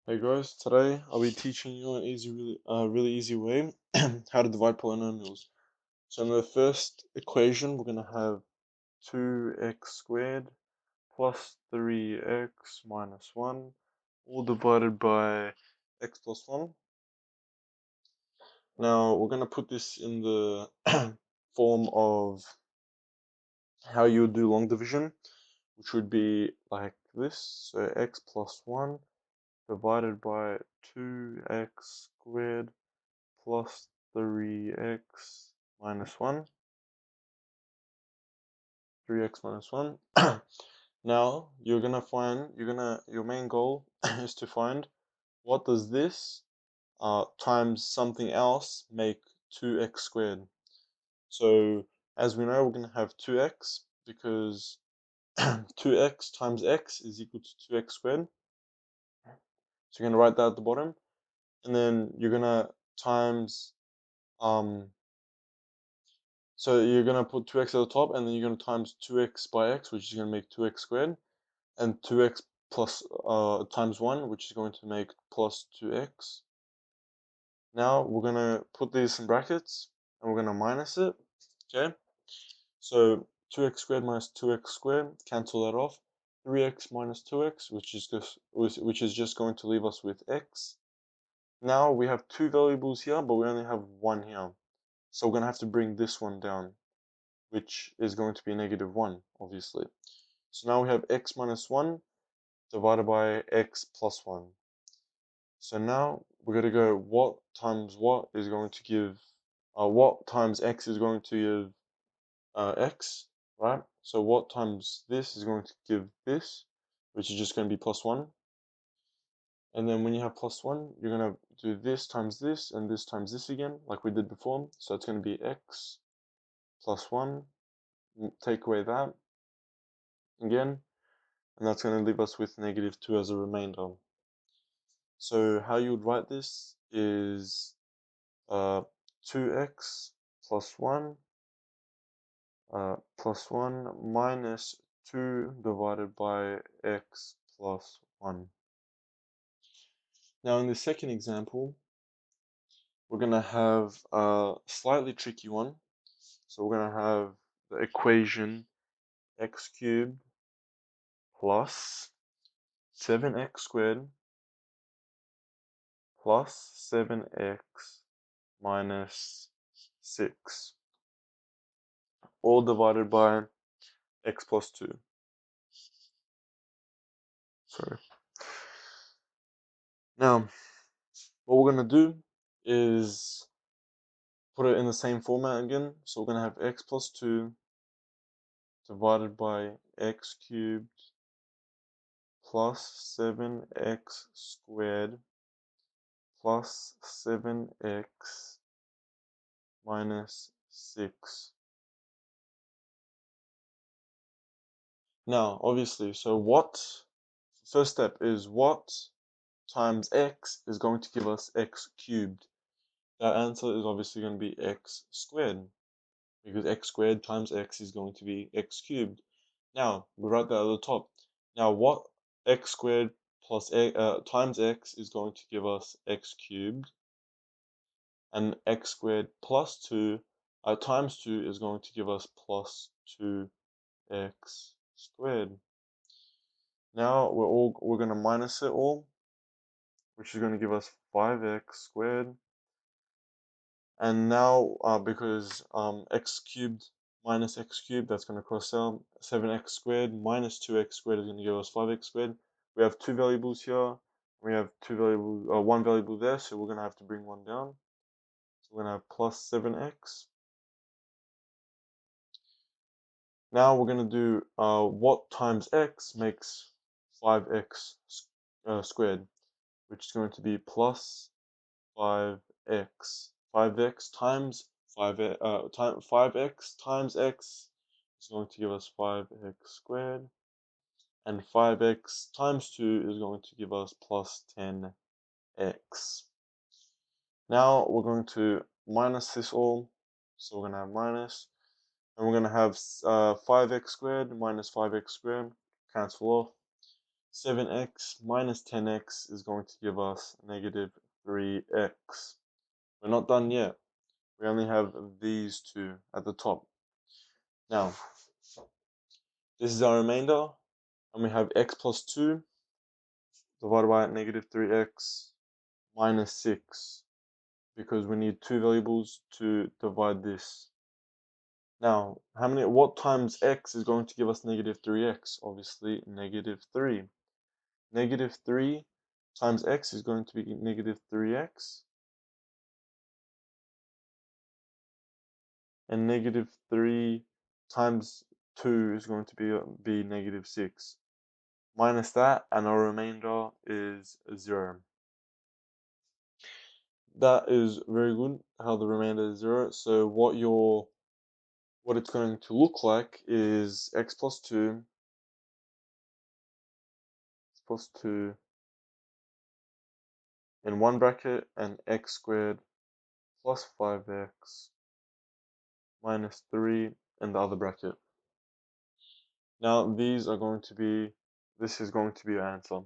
Hey guys, today I'll be teaching you an really easy way how to divide polynomials. So in the first equation, we're gonna have 2x squared plus 3x minus 1, all divided by x plus 1. Now we're gonna put this in the form of how you would do long division, which would be like this. So x plus 1 divided by 2x squared plus 3x minus 1, 3x minus 1. Now your main goal is to find what does this times something else make 2x squared. So as we know, we're going to have 2x because 2x times x is equal to 2x squared. So you're going to write that at the bottom, and then you're going to times um so you're gonna put 2x at the top, and then you're gonna times 2x by x, which is gonna make 2x squared, and 2x plus times 1, which is going to make plus 2x. Now we're gonna put these in brackets, and we're gonna minus it. Okay, so 2x squared minus 2x squared, cancel that off. 3x minus 2x, which is just going to leave us with x. Now we have two variables here, but we only have one here, so we're gonna have to bring this one down, which is going to be -1, obviously. So now we have x minus 1 divided by x plus 1. So now we're going to go what times what is going to give, what times x is going to give x, right? So what times this is going to give this, which is just going to be plus 1. And then when you have plus 1, you're going to do this times this and this times this again, like we did before. So it's going to be x plus 1, take away that again, and that's going to leave us with -2 as a remainder. So how you would write this is 2x plus 1 plus 1 minus 2 divided by x plus 1. Now in the second example, we're going to have a slightly tricky one. So we're going to have the equation x cubed plus 7x squared plus 7x minus 6, all divided by x plus 2. Sorry. Now, what we're going to do is put it in the same format again. So we're going to have x plus 2 divided by x cubed plus 7x squared plus 7x minus 6. Now, obviously, first step is what times x is going to give us x cubed. That answer is obviously going to be x squared, because x squared times x is going to be x cubed. Now, we write that at the top. Now, what x squared plus times x is going to give us x cubed, and x squared plus 2 times 2 is going to give us plus 2x squared. Now, we're going to minus it all, which is going to give us 5x squared. And now, because x cubed minus x cubed, that's going to cross out. 7x squared minus 2x squared is going to give us 5x squared. We have two variables here. We have one variable there, so we're going to have to bring one down. So we're going to have plus 7x. Now we're going to do what times x makes 5x squared, which is going to be plus 5x. 5x times 5x times x is going to give us 5x squared, and 5x times 2 is going to give us plus 10x. Now we're going to minus this all, so we're going to have minus, and we're going to have 5x squared minus 5x squared, cancel off. 7x minus 10x is going to give us negative 3x. We're not done yet. We only have these two at the top. Now, this is our remainder, and we have x plus 2 divided by negative 3x minus 6, because we need two variables to divide this. Now, what times x is going to give us negative 3x? Obviously, negative 3. Negative 3 times x is going to be negative 3x. And negative 3 times 2 is going to be negative 6. Minus that, and our remainder is 0. That is very good, how the remainder is 0. So what it's going to look like is x plus 2 in one bracket, and x squared plus 5x minus 3 in the other bracket. Now this is going to be your answer.